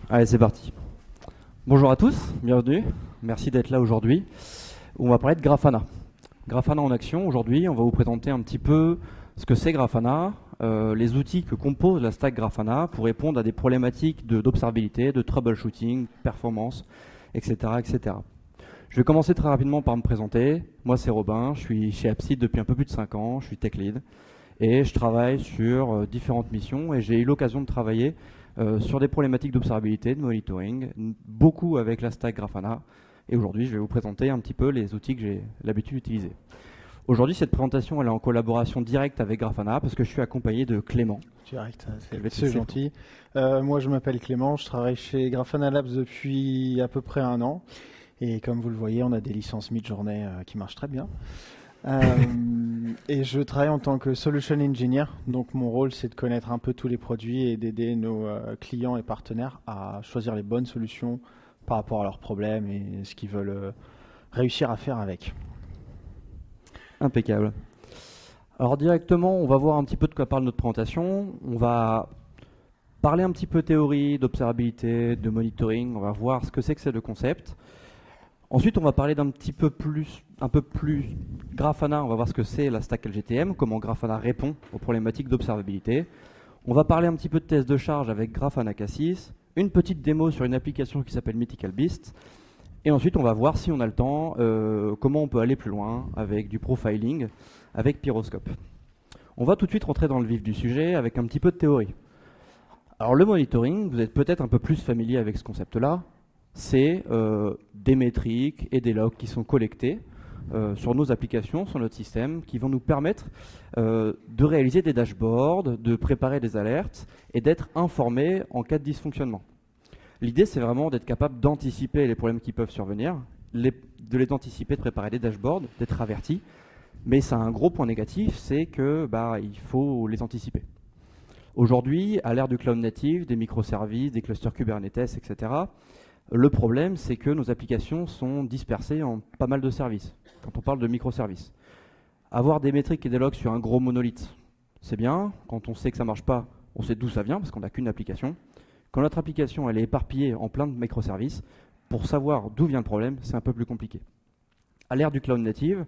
Allez, c'est parti. Bonjour à tous, bienvenue. Merci d'être là aujourd'hui. On va parler de Grafana. Grafana en action. Aujourd'hui, on va vous présenter un petit peu ce que c'est Grafana, les outils que compose la stack Grafana pour répondre à des problématiques d'observabilité, de troubleshooting, performance, etc., etc. Je vais commencer très rapidement par me présenter. Moi, c'est Robin, je suis chez Appseed depuis un peu plus de 5 ans, je suis tech lead et je travaille sur différentes missions et j'ai eu l'occasion de travailler sur des problématiques d'observabilité, de monitoring, beaucoup avec la stack Grafana. Et aujourd'hui, je vais vous présenter un petit peu les outils que j'ai l'habitude d'utiliser. Aujourd'hui, cette présentation elle est en collaboration directe avec Grafana parce que je suis accompagné de Clément. Direct, c'est gentil. Moi, je m'appelle Clément, je travaille chez Grafana Labs depuis à peu près 1 an. Et comme vous le voyez, on a des licences mid-journée qui marchent très bien. Et je travaille en tant que Solution Engineer. Donc mon rôle, c'est de connaître un peu tous les produits et d'aider nos clients et partenaires à choisir les bonnes solutions par rapport à leurs problèmes et ce qu'ils veulent réussir à faire avec. Impeccable. Alors directement, on va voir un petit peu de quoi parle notre présentation. On va parler un petit peu théorie, d'observabilité, de monitoring. On va voir ce que c'est que ces deux concepts. Ensuite, on va parler un peu plus Grafana. On va voir ce que c'est la stack LGTM, comment Grafana répond aux problématiques d'observabilité. On va parler un petit peu de test de charge avec Grafana Cassis, une petite démo sur une application qui s'appelle Mythical Beast. Et ensuite, on va voir si on a le temps, comment on peut aller plus loin avec du profiling, avec Pyroscope. On va tout de suite rentrer dans le vif du sujet avec un petit peu de théorie. Alors le monitoring, vous êtes peut-être un peu plus familier avec ce concept-là. C'est des métriques et des logs qui sont collectés sur nos applications, sur notre système, qui vont nous permettre de réaliser des dashboards, de préparer des alertes et d'être informés en cas de dysfonctionnement. L'idée, c'est vraiment d'être capable d'anticiper les problèmes qui peuvent survenir, de les anticiper, de préparer des dashboards, d'être averti. Mais ça a un gros point négatif, c'est que il faut les anticiper. Aujourd'hui, à l'ère du cloud native, des microservices, des clusters Kubernetes, etc., le problème, c'est que nos applications sont dispersées en pas mal de services, quand on parle de microservices. Avoir des métriques et des logs sur un gros monolithe, c'est bien. Quand on sait que ça ne marche pas, on sait d'où ça vient, parce qu'on n'a qu'une application. Quand notre application elle est éparpillée en plein de microservices, pour savoir d'où vient le problème, c'est un peu plus compliqué. À l'ère du cloud native,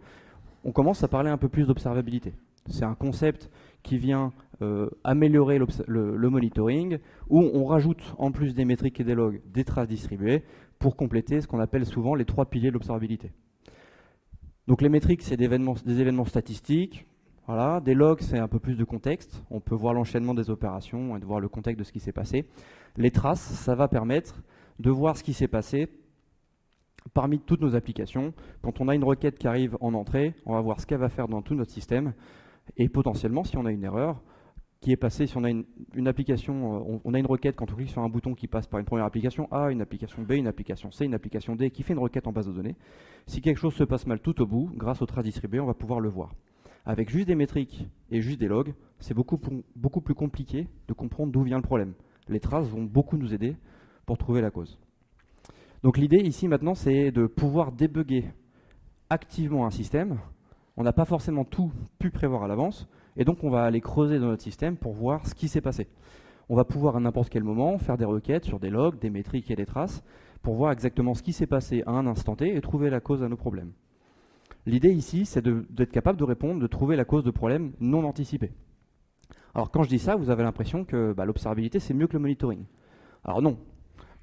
on commence à parler un peu plus d'observabilité. C'est un concept qui vient améliorer le monitoring, où on rajoute en plus des métriques et des logs des traces distribuées pour compléter ce qu'on appelle souvent les 3 piliers de l'observabilité. Donc les métriques, c'est des événements statistiques. Voilà. Des logs, c'est un peu plus de contexte. On peut voir l'enchaînement des opérations et de voir le contexte de ce qui s'est passé. Les traces, ça va permettre de voir ce qui s'est passé parmi toutes nos applications. Quand on a une requête qui arrive en entrée, on va voir ce qu'elle va faire dans tout notre système. Et potentiellement, si on a une erreur qui est passée, si on a une application, on a une requête quand on clique sur un bouton qui passe par une première application A, une application B, une application C, une application D, qui fait une requête en base de données. Si quelque chose se passe mal tout au bout, grâce aux traces distribuées, on va pouvoir le voir. Avec juste des métriques et juste des logs, c'est beaucoup plus compliqué de comprendre d'où vient le problème. Les traces vont beaucoup nous aider pour trouver la cause. Donc l'idée ici maintenant, c'est de pouvoir débugger activement un système. On n'a pas forcément tout pu prévoir à l'avance, et donc on va aller creuser dans notre système pour voir ce qui s'est passé. On va pouvoir à n'importe quel moment faire des requêtes sur des logs, des métriques et des traces, pour voir exactement ce qui s'est passé à un instant T et trouver la cause à nos problèmes. L'idée ici, c'est d'être capable de répondre, de trouver la cause de problèmes non anticipés. Alors quand je dis ça, vous avez l'impression que l'observabilité, c'est mieux que le monitoring. Alors non,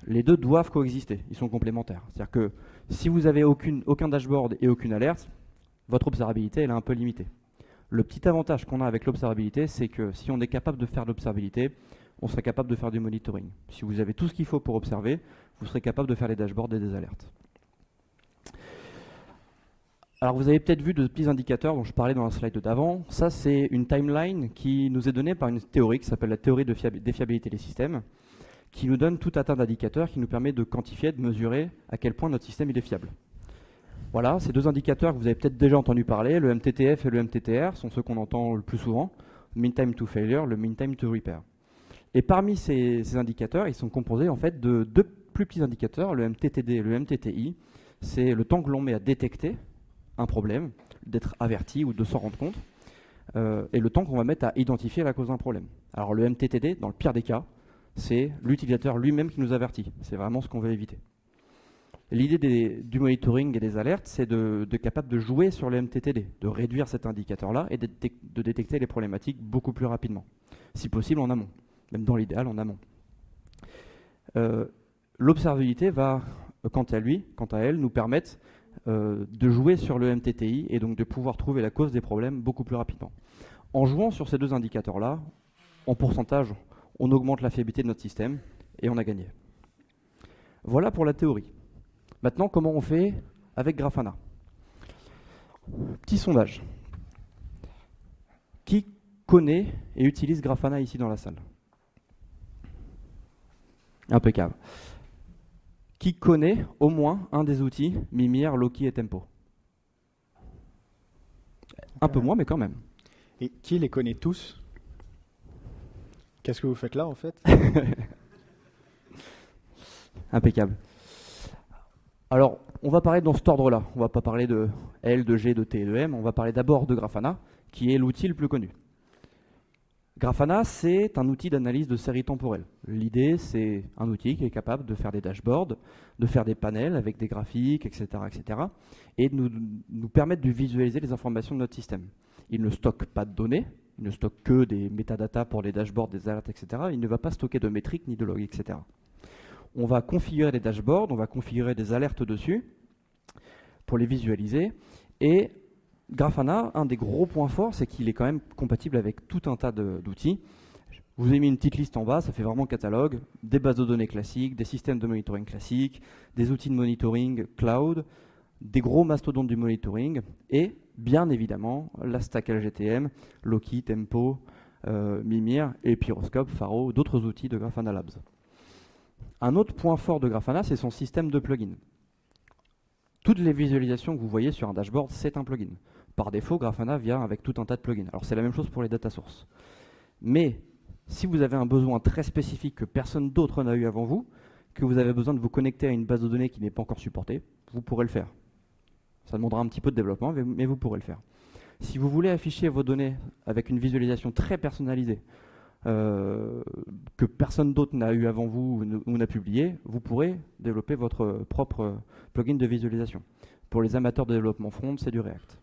les deux doivent coexister, ils sont complémentaires. C'est-à-dire que si vous n'avez aucun dashboard et aucune alerte, votre observabilité elle est un peu limitée. Le petit avantage qu'on a avec l'observabilité, c'est que si on est capable de faire de l'observabilité, on sera capable de faire du monitoring. Si vous avez tout ce qu'il faut pour observer, vous serez capable de faire des dashboards et des alertes. Alors vous avez peut-être vu de petits indicateurs dont je parlais dans la slide d'avant. Ça, c'est une timeline qui nous est donnée par une théorie qui s'appelle la théorie des fiabilités des systèmes, qui nous donne tout un tas d'indicateurs qui nous permet de quantifier, de mesurer à quel point notre système il est fiable. Voilà, ces deux indicateurs que vous avez peut-être déjà entendu parler, le MTTF et le MTTR, sont ceux qu'on entend le plus souvent, Mean Time to Failure, le Mean Time to Repair. Et parmi ces indicateurs, ils sont composés en fait de deux plus petits indicateurs, le MTTD et le MTTI. C'est le temps que l'on met à détecter un problème, d'être averti ou de s'en rendre compte, et le temps qu'on va mettre à identifier la cause d'un problème. Alors le MTTD, dans le pire des cas, c'est l'utilisateur lui-même qui nous avertit. C'est vraiment ce qu'on veut éviter. L'idée du monitoring et des alertes, c'est de capable de jouer sur le MTTD, de réduire cet indicateur-là et de détecter les problématiques beaucoup plus rapidement. Si possible en amont, même dans l'idéal en amont. L'observabilité va, quant à elle, nous permettre de jouer sur le MTTI et donc de pouvoir trouver la cause des problèmes beaucoup plus rapidement. En jouant sur ces deux indicateurs-là, en pourcentage, on augmente la fiabilité de notre système et on a gagné. Voilà pour la théorie. Maintenant, comment on fait avec Grafana? Petit sondage. Qui connaît et utilise Grafana ici dans la salle? Impeccable. Qui connaît au moins un des outils Mimir, Loki et Tempo? Un peu moins, mais quand même. Et qui les connaît tous? Qu'est-ce que vous faites là, en fait? Impeccable. Alors, on va parler dans cet ordre-là. On ne va pas parler de L, de G, de T et de M. On va parler d'abord de Grafana, qui est l'outil le plus connu. Grafana, c'est un outil d'analyse de séries temporelles. L'idée, c'est un outil qui est capable de faire des dashboards, de faire des panels avec des graphiques, etc., et de nous permettre de visualiser les informations de notre système. Il ne stocke pas de données, il ne stocke que des métadatas pour les dashboards, des alertes, etc. Il ne va pas stocker de métriques ni de logs, etc. On va configurer des dashboards, on va configurer des alertes dessus pour les visualiser. Et Grafana, un des gros points forts, c'est qu'il est quand même compatible avec tout un tas d'outils. Je vous ai mis une petite liste en bas, ça fait vraiment catalogue, des bases de données classiques, des systèmes de monitoring classiques, des outils de monitoring cloud, des gros mastodontes du monitoring et bien évidemment la stack LGTM, Loki, Tempo, Mimir et Pyroscope, Faro, d'autres outils de Grafana Labs. Un autre point fort de Grafana, c'est son système de plugins. Toutes les visualisations que vous voyez sur un dashboard, c'est un plugin. Par défaut, Grafana vient avec tout un tas de plugins. Alors c'est la même chose pour les data sources. Mais si vous avez un besoin très spécifique que personne d'autre n'a eu avant vous, que vous avez besoin de vous connecter à une base de données qui n'est pas encore supportée, vous pourrez le faire. Ça demandera un petit peu de développement, mais vous pourrez le faire. Si vous voulez afficher vos données avec une visualisation très personnalisée, que personne d'autre n'a eu avant vous ou n'a publié, vous pourrez développer votre propre plugin de visualisation. Pour les amateurs de développement front, c'est du React.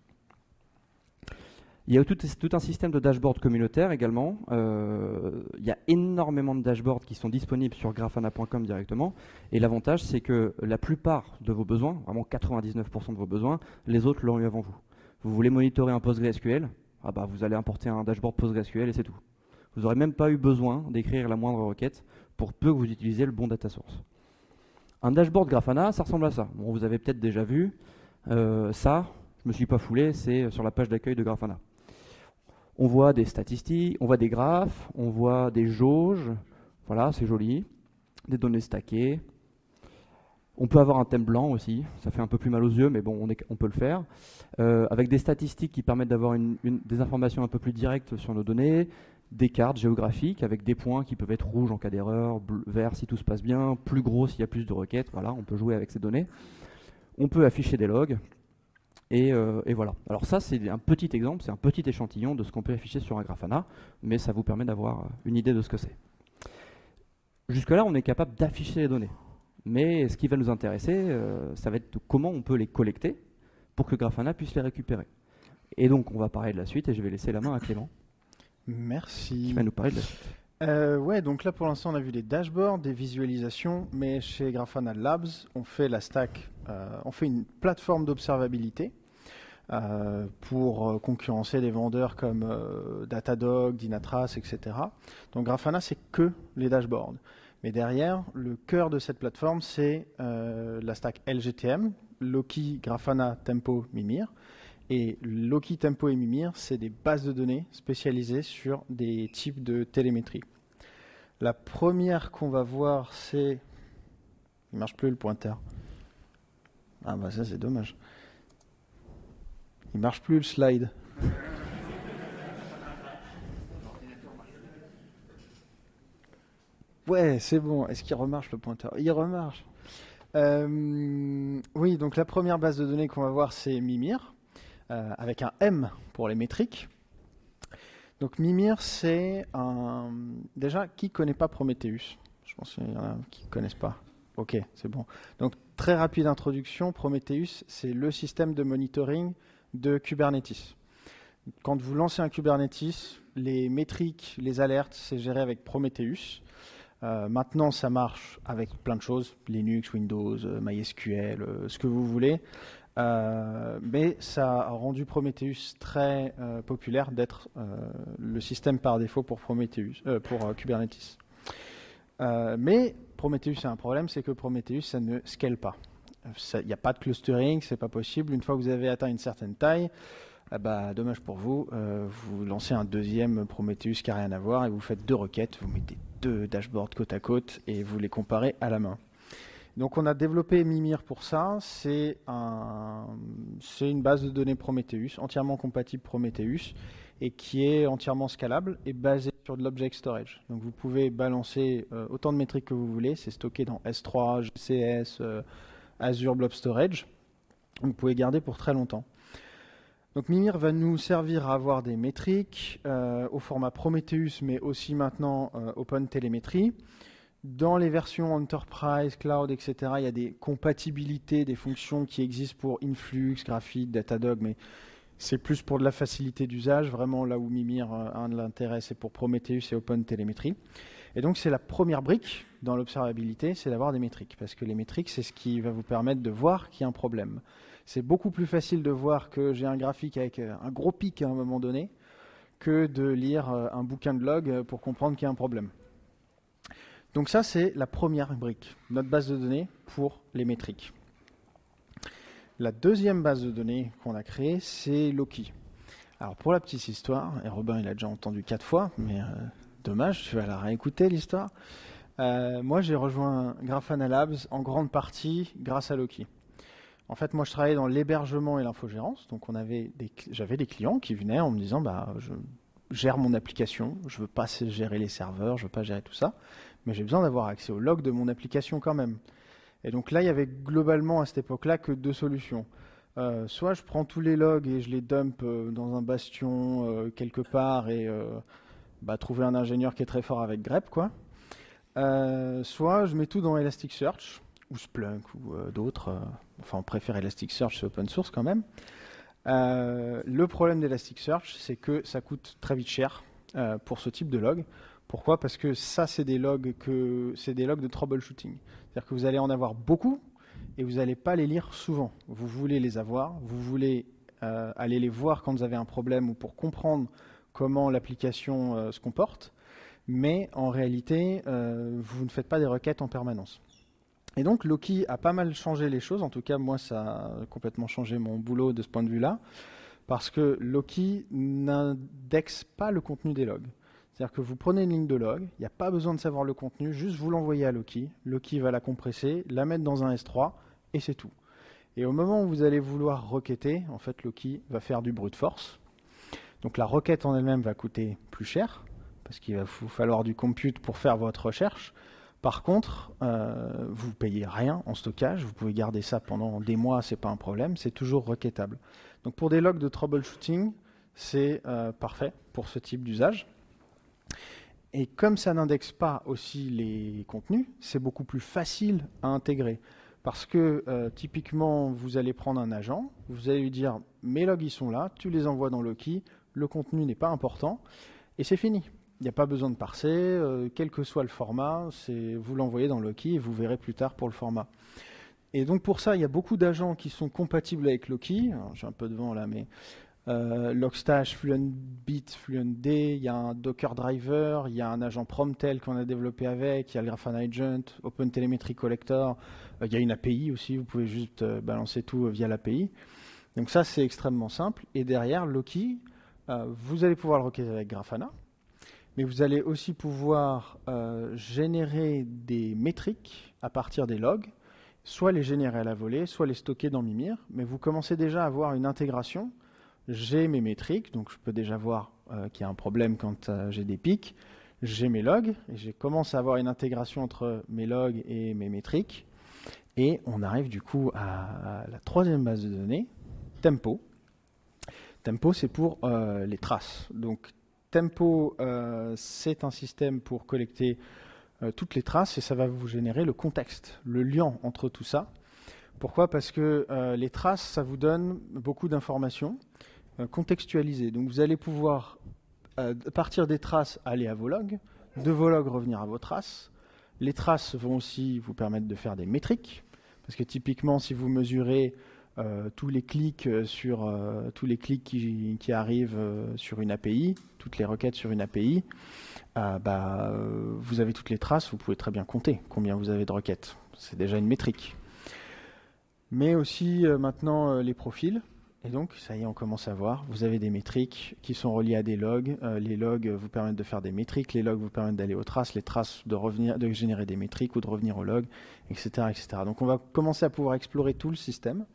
Il y a tout un système de dashboard communautaire également. Il y a énormément de dashboards qui sont disponibles sur grafana.com directement. Et l'avantage, c'est que la plupart de vos besoins, vraiment 99% de vos besoins, les autres l'ont eu avant vous. Vous voulez monitorer un PostgreSQL, vous allez importer un dashboard PostgreSQL et c'est tout. Vous n'aurez même pas eu besoin d'écrire la moindre requête pour peu que vous utilisez le bon data source. Un dashboard Grafana, ça ressemble à ça. Bon, vous avez peut-être déjà vu. Ça, je ne me suis pas foulé, c'est sur la page d'accueil de Grafana. On voit des statistiques, on voit des graphes, on voit des jauges. Voilà, c'est joli. Des données stackées. On peut avoir un thème blanc aussi. Ça fait un peu plus mal aux yeux, mais bon, on peut le faire. Avec des statistiques qui permettent d'avoir des informations un peu plus directes sur nos données. Des cartes géographiques avec des points qui peuvent être rouges en cas d'erreur, vert si tout se passe bien, plus gros s'il y a plus de requêtes. Voilà, on peut jouer avec ces données. On peut afficher des logs. Et voilà. Alors ça, c'est un petit exemple, c'est un petit échantillon de ce qu'on peut afficher sur un Grafana, mais ça vous permet d'avoir une idée de ce que c'est. Jusque-là, on est capable d'afficher les données. Mais ce qui va nous intéresser, ça va être comment on peut les collecter pour que Grafana puisse les récupérer. Et donc, on va parler de la suite et je vais laisser la main à Clément. Merci. Qui va nous parler de la suite. Ouais, donc là pour l'instant on a vu des dashboards, des visualisations, mais chez Grafana Labs, on fait la stack, on fait une plateforme d'observabilité pour concurrencer des vendeurs comme Datadog, Dynatrace, etc. Donc Grafana, c'est que les dashboards. Mais derrière, le cœur de cette plateforme, c'est la stack LGTM, Loki, Grafana, Tempo, Mimir. Et Loki, Tempo et Mimir, c'est des bases de données spécialisées sur des types de télémétrie. La première qu'on va voir, c'est... Il ne marche plus le pointeur. Ah bah ça c'est dommage. Il ne marche plus le slide. Ouais, c'est bon. Est-ce qu'il remarche le pointeur? Il remarche. Oui, donc la première base de données qu'on va voir, c'est Mimir. Avec un M pour les métriques. Donc Mimir, c'est un... Déjà, qui ne connaît pas Prometheus? Je pense qu'il y en a qui ne connaissent pas. Ok, c'est bon. Donc, très rapide introduction, Prometheus, c'est le système de monitoring de Kubernetes. Quand vous lancez un Kubernetes, les métriques, les alertes, c'est géré avec Prometheus. Maintenant, ça marche avec plein de choses, Linux, Windows, MySQL, ce que vous voulez. Mais ça a rendu Prometheus très populaire d'être le système par défaut pour Kubernetes. Mais Prometheus a un problème, c'est que Prometheus, ça ne scale pas. Il n'y a pas de clustering, c'est pas possible. Une fois que vous avez atteint une certaine taille, dommage pour vous, vous lancez un deuxième Prometheus qui n'a rien à voir et vous faites 2 requêtes, vous mettez 2 dashboards côte à côte et vous les comparez à la main. Donc on a développé Mimir pour ça, c'est une base de données Prometheus, entièrement compatible Prometheus et qui est entièrement scalable et basée sur de l'object storage. Donc vous pouvez balancer autant de métriques que vous voulez, c'est stocké dans S3, GCS, Azure Blob Storage, vous pouvez garder pour très longtemps. Donc Mimir va nous servir à avoir des métriques au format Prometheus, mais aussi maintenant OpenTelemetry. Dans les versions Enterprise, Cloud, etc., il y a des compatibilités, des fonctions qui existent pour Influx, Graphite, Datadog, mais c'est plus pour de la facilité d'usage. Vraiment, là où Mimir a un de l'intérêt, c'est pour Prometheus et OpenTelemetry. Et donc, c'est la première brique dans l'observabilité, c'est d'avoir des métriques. Parce que les métriques, c'est ce qui va vous permettre de voir qu'il y a un problème. C'est beaucoup plus facile de voir que j'ai un graphique avec un gros pic à un moment donné que de lire un bouquin de log pour comprendre qu'il y a un problème. Donc ça, c'est la première brique, notre base de données pour les métriques. La deuxième base de données qu'on a créée, c'est Loki. Alors pour la petite histoire, et Robin il a déjà entendu 4 fois, mais dommage, tu vas la réécouter l'histoire. Moi j'ai rejoint Grafana Labs en grande partie grâce à Loki. En fait, moi je travaillais dans l'hébergement et l'infogérance, donc j'avais des clients qui venaient en me disant je gère mon application, je veux pas gérer les serveurs, je veux pas gérer tout ça, mais j'ai besoin d'avoir accès aux logs de mon application quand même. Et donc là, il y avait globalement à cette époque-là que 2 solutions. Soit je prends tous les logs et je les dump dans un bastion quelque part et trouver un ingénieur qui est très fort avec grep, quoi. Soit je mets tout dans Elasticsearch ou Splunk ou d'autres. Enfin, on préfère Elasticsearch, c'est open source quand même. Le problème d'Elasticsearch, c'est que ça coûte très vite cher pour ce type de log. Pourquoi ? Parce que ça, c'est des logs de troubleshooting. C'est-à-dire que vous allez en avoir beaucoup et vous n'allez pas les lire souvent. Vous voulez les avoir, vous voulez aller les voir quand vous avez un problème ou pour comprendre comment l'application se comporte, mais en réalité, vous ne faites pas des requêtes en permanence. Et donc Loki a pas mal changé les choses, en tout cas moi ça a complètement changé mon boulot de ce point de vue-là, parce que Loki n'indexe pas le contenu des logs. C'est-à-dire que vous prenez une ligne de log, il n'y a pas besoin de savoir le contenu, juste vous l'envoyez à Loki, Loki va la compresser, la mettre dans un S3, et c'est tout. Et au moment où vous allez vouloir requêter, en fait Loki va faire du brute force. Donc la requête en elle-même va coûter plus cher, parce qu'il va vous falloir du compute pour faire votre recherche. Par contre, vous ne payez rien en stockage, vous pouvez garder ça pendant des mois, ce n'est pas un problème, c'est toujours requêtable. Donc pour des logs de troubleshooting, c'est parfait pour ce type d'usage. Et comme ça n'indexe pas aussi les contenus, c'est beaucoup plus facile à intégrer. Parce que typiquement, vous allez prendre un agent, vous allez lui dire « mes logs ils sont là, tu les envoies dans Loki, le contenu n'est pas important » et c'est fini. Il n'y a pas besoin de parser, quel que soit le format, vous l'envoyez dans Loki et vous verrez plus tard pour le format. Et donc pour ça, il y a beaucoup d'agents qui sont compatibles avec Loki. J'ai un peu de vent là, mais Logstash, FluentBit, FluentD, il y a un Docker Driver, il y a un agent Promptel qu'on a développé avec, il y a le Grafana Agent, OpenTelemetry Collector, il y a une API aussi, vous pouvez juste balancer tout via l'API. Donc ça, c'est extrêmement simple. Et derrière, Loki, vous allez pouvoir le requêter avec Grafana, mais vous allez aussi pouvoir générer des métriques à partir des logs, soit les générer à la volée, soit les stocker dans Mimir, mais vous commencez déjà à avoir une intégration. J'ai mes métriques, donc je peux déjà voir qu'il y a un problème quand j'ai des pics. J'ai mes logs, et je commence à avoir une intégration entre mes logs et mes métriques. Et on arrive du coup à la troisième base de données, Tempo. Tempo, c'est pour les traces. Donc Tempo, c'est un système pour collecter toutes les traces et ça va vous générer le contexte, le lien entre tout ça. Pourquoi? Parce que les traces, ça vous donne beaucoup d'informations contextualisées. Donc vous allez pouvoir, à partir des traces, aller à vos logs, de vos logs revenir à vos traces. Les traces vont aussi vous permettre de faire des métriques, parce que typiquement, si vous mesurez tous les clics qui arrivent sur une API, toutes les requêtes sur une API, vous avez toutes les traces, vous pouvez très bien compter combien vous avez de requêtes. C'est déjà une métrique. Mais aussi maintenant les profils. Et donc, ça y est, on commence à voir. Vous avez des métriques qui sont reliées à des logs. Les logs vous permettent de faire des métriques. Les logs vous permettent d'aller aux traces. Les traces de générer des métriques ou de revenir aux logs, etc., etc. Donc, on va commencer à pouvoir explorer tout le système,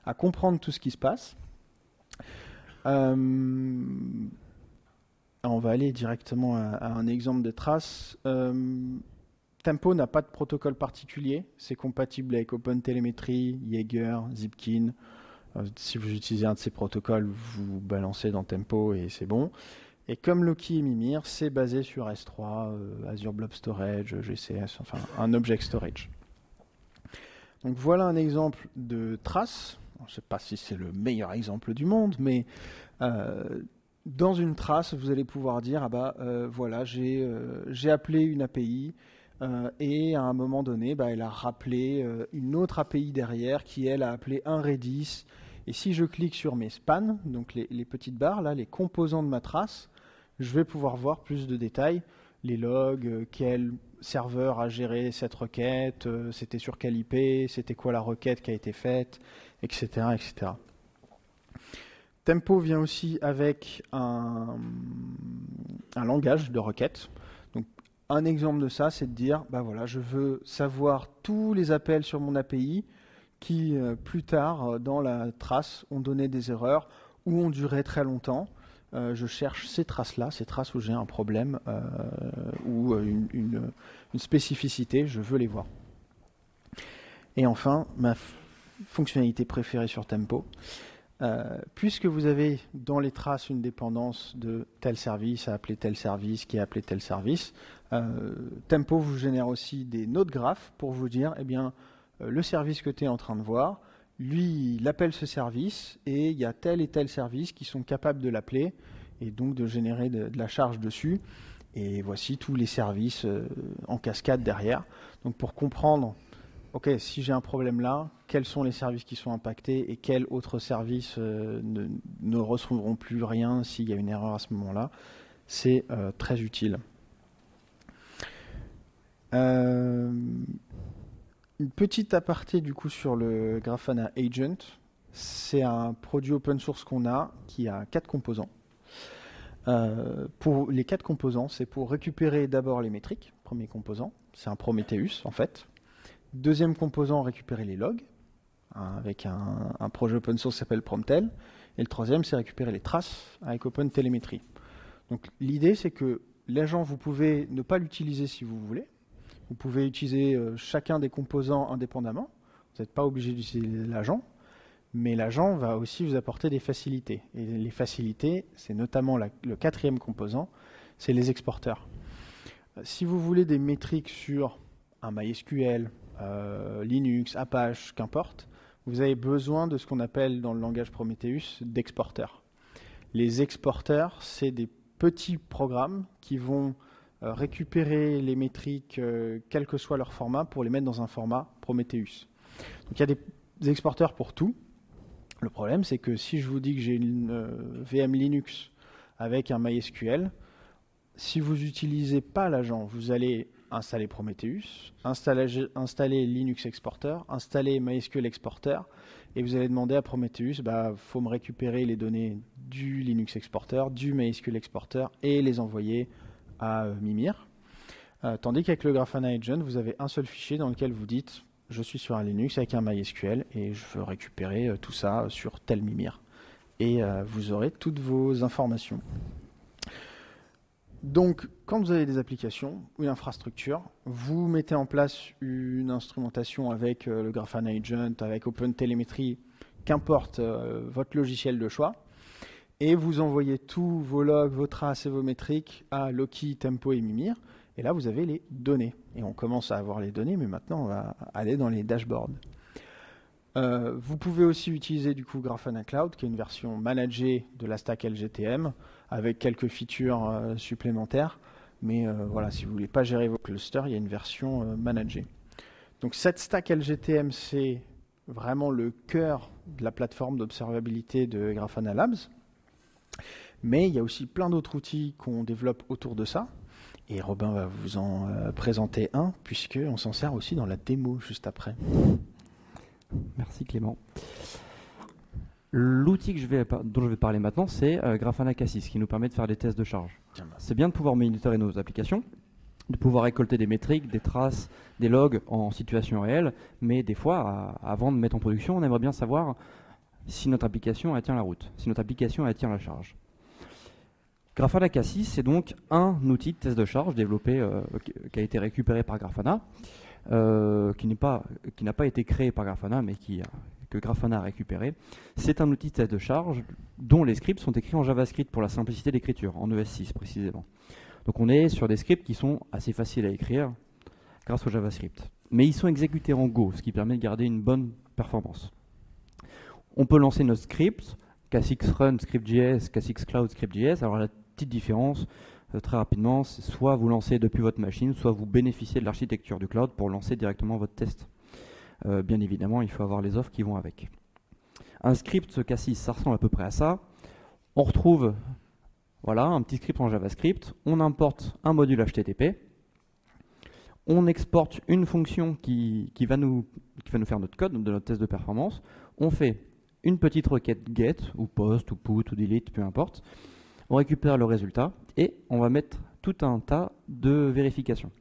à comprendre tout ce qui se passe. On va aller directement à un exemple de traces. Tempo n'a pas de protocole particulier. C'est compatible avec OpenTelemetry, Jaeger, Zipkin. Si vous utilisez un de ces protocoles, vous balancez dans Tempo et c'est bon. Et comme Loki et Mimir, c'est basé sur S3, Azure Blob Storage, GCS, enfin un Object Storage. Donc voilà un exemple de trace. Je ne sais pas si c'est le meilleur exemple du monde, mais dans une trace, vous allez pouvoir dire voilà, j'ai appelé une API et à un moment donné, elle a rappelé une autre API derrière qui, elle, a appelé un Redis. Et si je clique sur mes spans, donc les petites barres, là, les composants de ma trace, je vais pouvoir voir plus de détails, les logs, quel serveur a géré cette requête, c'était sur quelle IP, c'était quoi la requête qui a été faite, etc., etc. Tempo vient aussi avec un langage de requête. Donc, un exemple de ça, c'est de dire, voilà, je veux savoir tous les appels sur mon API qui, plus tard, dans la trace, ont donné des erreurs ou ont duré très longtemps. Je cherche ces traces-là, ces traces où j'ai un problème ou une spécificité, je veux les voir. Et enfin, ma fonctionnalité préférée sur Tempo, puisque vous avez dans les traces une dépendance de tel service à appeler tel service qui a appelé tel service, Tempo vous génère aussi des notes graphes pour vous dire, le service que tu es en train de voir, lui, il appelle ce service et il y a tel et tel service qui sont capables de l'appeler et donc de générer de la charge dessus. Et voici tous les services en cascade derrière. Donc pour comprendre, ok, si j'ai un problème là, quels sont les services qui sont impactés et quels autres services ne recevront plus rien s'il y a une erreur à ce moment-là, c'est très utile. Une petite aparté du coup sur le Grafana Agent. C'est un produit open source qu'on a qui a 4 composants. Pour les 4 composants, c'est pour récupérer d'abord les métriques. Premier composant, c'est un Prometheus en fait. Deuxième composant, récupérer les logs avec un projet open source qui s'appelle Promtel. Et le troisième, c'est récupérer les traces avec OpenTelemetry. Donc l'idée, c'est que l'agent, vous pouvez ne pas l'utiliser si vous voulez. Vous pouvez utiliser chacun des composants indépendamment. Vous n'êtes pas obligé d'utiliser l'agent. Mais l'agent va aussi vous apporter des facilités. Et les facilités, c'est notamment le 4e composant, c'est les exporteurs. Si vous voulez des métriques sur un MySQL, Linux, Apache, qu'importe, vous avez besoin de ce qu'on appelle dans le langage Prometheus d'exporteurs. Les exporteurs, c'est des petits programmes qui vont récupérer les métriques, quel que soit leur format, pour les mettre dans un format Prometheus. Donc il y a des exporteurs pour tout. Le problème, c'est que si je vous dis que j'ai une VM Linux avec un MySQL, si vous n'utilisez pas l'agent, vous allez installer Prometheus, installer Linux Exporter, installer MySQL Exporter, et vous allez demander à Prometheus, faut me récupérer les données du Linux Exporter, du MySQL Exporter, et les envoyer à Mimir. Tandis qu'avec le Grafana Agent, vous avez un seul fichier dans lequel vous dites je suis sur un Linux avec un MySQL et je veux récupérer tout ça sur tel Mimir. Et vous aurez toutes vos informations. Donc, quand vous avez des applications ou une infrastructure, vous mettez en place une instrumentation avec le Grafana Agent, avec OpenTelemetry, qu'importe votre logiciel de choix, et vous envoyez tous vos logs, vos traces et vos métriques à Loki, Tempo et Mimir. Et là, vous avez les données. Et on commence à avoir les données, mais maintenant, on va aller dans les dashboards. Vous pouvez aussi utiliser du coup Grafana Cloud, qui est une version managée de la stack LGTM, avec quelques features supplémentaires. Mais voilà, si vous ne voulez pas gérer vos clusters, il y a une version managée. Donc cette stack LGTM, c'est vraiment le cœur de la plateforme d'observabilité de Grafana Labs. Mais il y a aussi plein d'autres outils qu'on développe autour de ça. Et Robin va vous en présenter un, puisqu'on s'en sert aussi dans la démo juste après. Merci Clément. L'outil dont je vais parler maintenant, c'est Grafana Cassis, qui nous permet de faire des tests de charge. C'est bien de pouvoir monitorer nos applications, de pouvoir récolter des métriques, des traces, des logs en situation réelle, mais des fois, avant de mettre en production, on aimerait bien savoir si notre application elle tient la route, si notre application elle tient la charge. Grafana Cassis, c'est donc un outil de test de charge développé, qui a été récupéré par Grafana, qui n'a pas été créé par Grafana, mais que Grafana a récupéré. C'est un outil de test de charge dont les scripts sont écrits en JavaScript pour la simplicité d'écriture, en ES6 précisément. Donc on est sur des scripts qui sont assez faciles à écrire grâce au JavaScript. Mais ils sont exécutés en Go, ce qui permet de garder une bonne performance. On peut lancer notre script, Casix Run Script.js, Casix Cloud Script.js. Alors la petite différence, très rapidement, c'est soit vous lancez depuis votre machine, soit vous bénéficiez de l'architecture du cloud pour lancer directement votre test. Bien évidemment, il faut avoir les offres qui vont avec. Un script Cassis, ça ressemble à peu près à ça. On retrouve voilà, un petit script en JavaScript. On importe un module HTTP. On exporte une fonction qui va nous faire notre code, de notre test de performance. On fait une petite requête get, ou post, ou put, ou delete, peu importe. On récupère le résultat et on va mettre tout un tas de vérifications.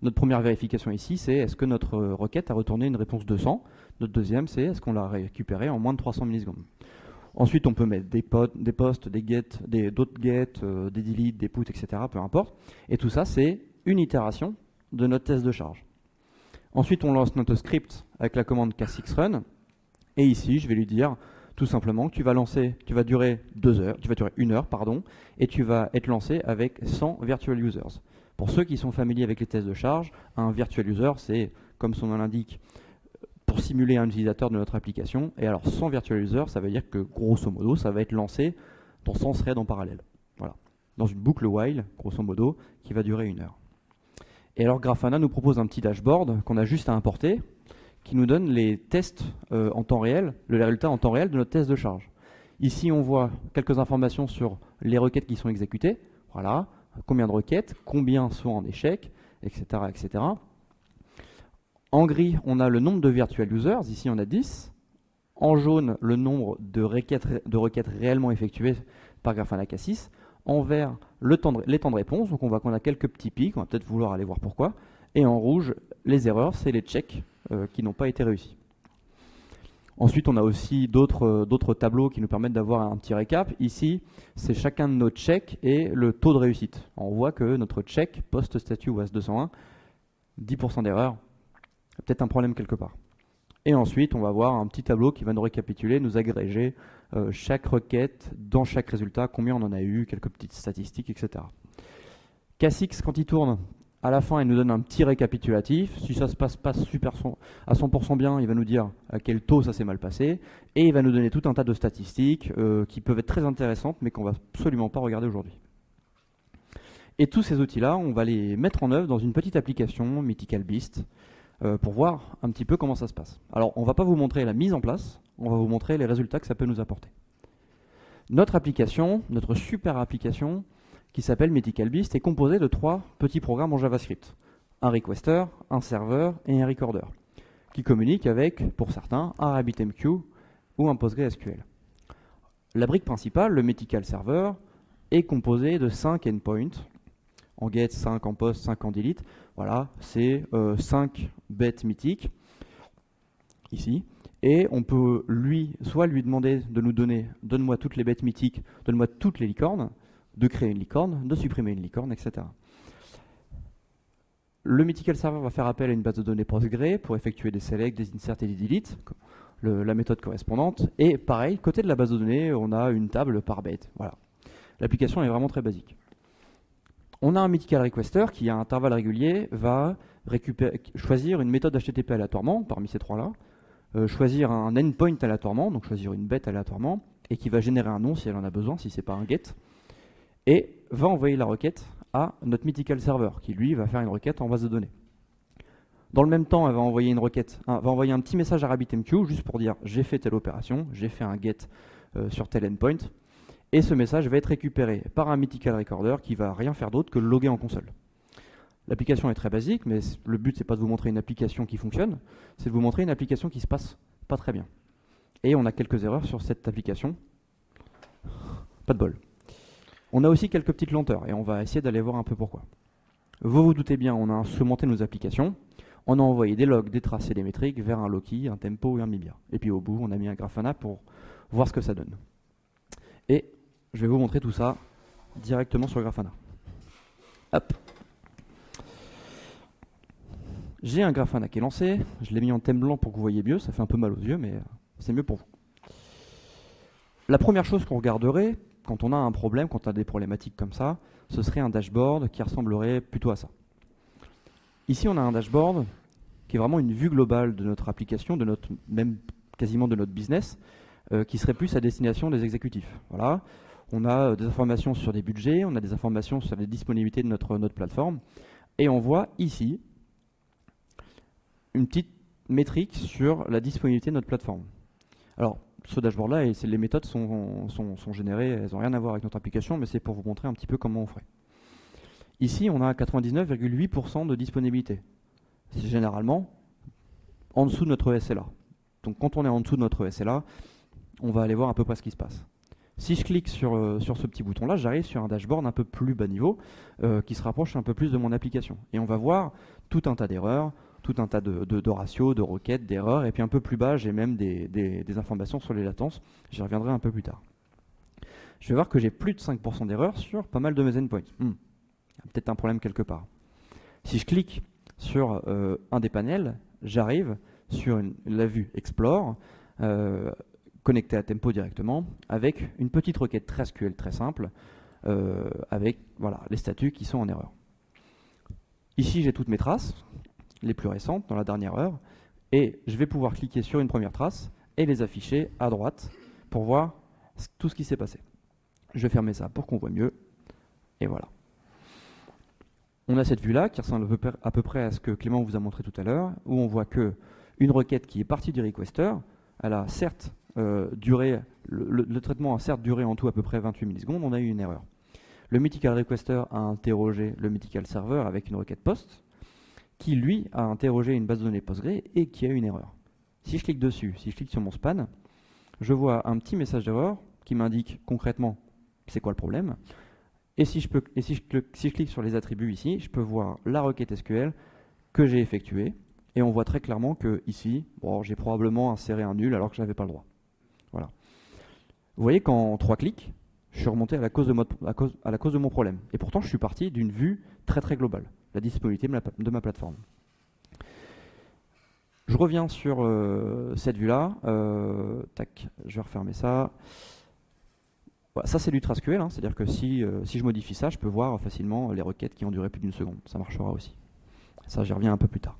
Notre première vérification ici, c'est est-ce que notre requête a retourné une réponse 200. Notre deuxième, c'est est-ce qu'on l'a récupéré en moins de 300 millisecondes. Ensuite, on peut mettre des posts, des get, d'autres get, des delete, des put, etc. Peu importe. Et tout ça, c'est une itération de notre test de charge. Ensuite, on lance notre script avec la commande casixrun. Et ici, je vais lui dire tout simplement que tu vas durer 1 heure, et tu vas être lancé avec 100 virtual users. Pour ceux qui sont familiers avec les tests de charge, un virtual user, c'est, comme son nom l'indique, pour simuler un utilisateur de notre application. Et alors 100 virtual users, ça veut dire que grosso modo, ça va être lancé dans 100 threads en parallèle. Voilà. Dans une boucle while, grosso modo, qui va durer 1 heure. Et alors Grafana nous propose un petit dashboard qu'on a juste à importer, qui nous donne les tests en temps réel, le résultat en temps réel de notre test de charge. Ici, on voit quelques informations sur les requêtes qui sont exécutées. Voilà, combien de requêtes, combien sont en échec, etc., etc. En gris, on a le nombre de virtual users. Ici, on a 10. En jaune, le nombre de requêtes réellement effectuées par Grafana Cassis. En vert, les temps de réponse. Donc, on voit qu'on a quelques petits pics. On va peut-être vouloir aller voir pourquoi. Et en rouge, les erreurs, c'est les checks qui n'ont pas été réussis. Ensuite, on a aussi d'autres tableaux qui nous permettent d'avoir un petit récap. Ici, c'est chacun de nos checks et le taux de réussite. On voit que notre check, post-statut WAS 201, 10% d'erreur, peut-être un problème quelque part. Et ensuite, on va voir un petit tableau qui va nous récapituler, nous agréger chaque requête dans chaque résultat, combien on en a eu, quelques petites statistiques, etc. Casix, quand il tourne, à la fin, il nous donne un petit récapitulatif. Si ça se passe pas à 100% bien, il va nous dire à quel taux ça s'est mal passé. Et il va nous donner tout un tas de statistiques qui peuvent être très intéressantes, mais qu'on ne va absolument pas regarder aujourd'hui. Et tous ces outils-là, on va les mettre en œuvre dans une petite application, Mythical Beast, pour voir un petit peu comment ça se passe. Alors, on ne va pas vous montrer la mise en place, on va vous montrer les résultats que ça peut nous apporter. Notre application, notre super application, qui s'appelle Mythical Beast, est composé de 3 petits programmes en JavaScript. Un requester, un serveur et un recorder, qui communiquent avec, pour certains, un RabbitMQ ou un PostgreSQL. La brique principale, le Mythical Server, est composé de 5 endpoints, en get, 5 en post, 5 en delete. Voilà, c'est 5 bêtes mythiques, ici. Et on peut soit lui demander de nous donner, donne-moi toutes les bêtes mythiques, donne-moi toutes les licornes, de créer une licorne, de supprimer une licorne, etc. Le Mythical Server va faire appel à une base de données Postgre pour effectuer des selects, des inserts et des deletes, la méthode correspondante. Et pareil, côté de la base de données, on a une table par bête. Voilà. L'application est vraiment très basique. On a un mythical requester qui, à intervalles réguliers, va choisir une méthode HTTP aléatoirement, parmi ces trois-là, choisir un endpoint aléatoirement, donc choisir une bête aléatoirement, et qui va générer un nom si elle en a besoin, si ce n'est pas un get, et va envoyer la requête à notre mythical server, qui lui va faire une requête en base de données. Dans le même temps, elle va envoyer une requête, va envoyer un petit message à RabbitMQ juste pour dire j'ai fait telle opération, j'ai fait un get sur tel endpoint, et ce message va être récupéré par un mythical recorder qui va rien faire d'autre que le loguer en console. L'application est très basique, mais le but c'est pas de vous montrer une application qui fonctionne, c'est de vous montrer une application qui se passe pas très bien. Et on a quelques erreurs sur cette application. Pas de bol. On a aussi quelques petites lenteurs, et on va essayer d'aller voir un peu pourquoi. Vous vous doutez bien, on a instrumenté nos applications, on a envoyé des logs, des traces et des métriques vers un Loki, un Tempo et un Mibia. Et puis au bout, on a mis un Grafana pour voir ce que ça donne. Et je vais vous montrer tout ça directement sur Grafana. Hop. J'ai un Grafana qui est lancé, je l'ai mis en thème blanc pour que vous voyez mieux, ça fait un peu mal aux yeux, mais c'est mieux pour vous. La première chose qu'on regarderait, quand on a un problème, quand on a des problématiques comme ça, ce serait un dashboard qui ressemblerait plutôt à ça. Ici, on a un dashboard qui est vraiment une vue globale de notre application, même quasiment de notre business, qui serait plus à destination des exécutifs. Voilà. On a des informations sur des budgets, on a des informations sur les disponibilités de notre plateforme, et on voit ici une petite métrique sur la disponibilité de notre plateforme. Alors, ce dashboard-là, les méthodes sont générées, elles n'ont rien à voir avec notre application, mais c'est pour vous montrer un petit peu comment on ferait. Ici, on a 99,8% de disponibilité. C'est généralement en dessous de notre SLA. Donc quand on est en dessous de notre SLA, on va aller voir à peu près ce qui se passe. Si je clique sur ce petit bouton-là, j'arrive sur un dashboard un peu plus bas niveau, qui se rapproche un peu plus de mon application. Et on va voir tout un tas d'erreurs, tout un tas de ratios, de requêtes, d'erreurs, et puis un peu plus bas, j'ai même des informations sur les latences. J'y reviendrai un peu plus tard. Je vais voir que j'ai plus de 5% d'erreurs sur pas mal de mes endpoints. Il y a peut-être un problème quelque part. Si je clique sur un des panels, j'arrive sur la vue Explore, connectée à Tempo directement, avec une petite requête très SQL très simple, avec voilà, les statuts qui sont en erreur. Ici, j'ai toutes mes traces, les plus récentes, dans la dernière heure, et je vais pouvoir cliquer sur une première trace et les afficher à droite pour voir tout ce qui s'est passé. Je vais fermer ça pour qu'on voit mieux, et voilà. On a cette vue-là qui ressemble à peu près à ce que Clément vous a montré tout à l'heure, où on voit que une requête qui est partie du requester, elle a certes duré, le traitement a certes duré en tout à peu près 28 millisecondes, on a eu une erreur. Le mythical requester a interrogé le mythical server avec une requête post, qui lui a interrogé une base de données Postgre et qui a eu une erreur. Si je clique dessus, si je clique sur mon span, je vois un petit message d'erreur qui m'indique concrètement c'est quoi le problème. Et si je clique sur les attributs ici, je peux voir la requête SQL que j'ai effectuée. Et on voit très clairement que ici, bon, j'ai probablement inséré un nul alors que je n'avais pas le droit. Voilà. Vous voyez qu'en 3 clics, je suis remonté à la cause de mon problème. Et pourtant, je suis parti d'une vue très très globale, la disponibilité de ma plateforme. Je reviens sur cette vue-là. Tac, je vais refermer ça. Voilà, ça c'est du TraSQL, hein, c'est-à-dire que si je modifie ça, je peux voir facilement les requêtes qui ont duré plus d'une seconde. Ça marchera aussi. Ça, j'y reviens un peu plus tard.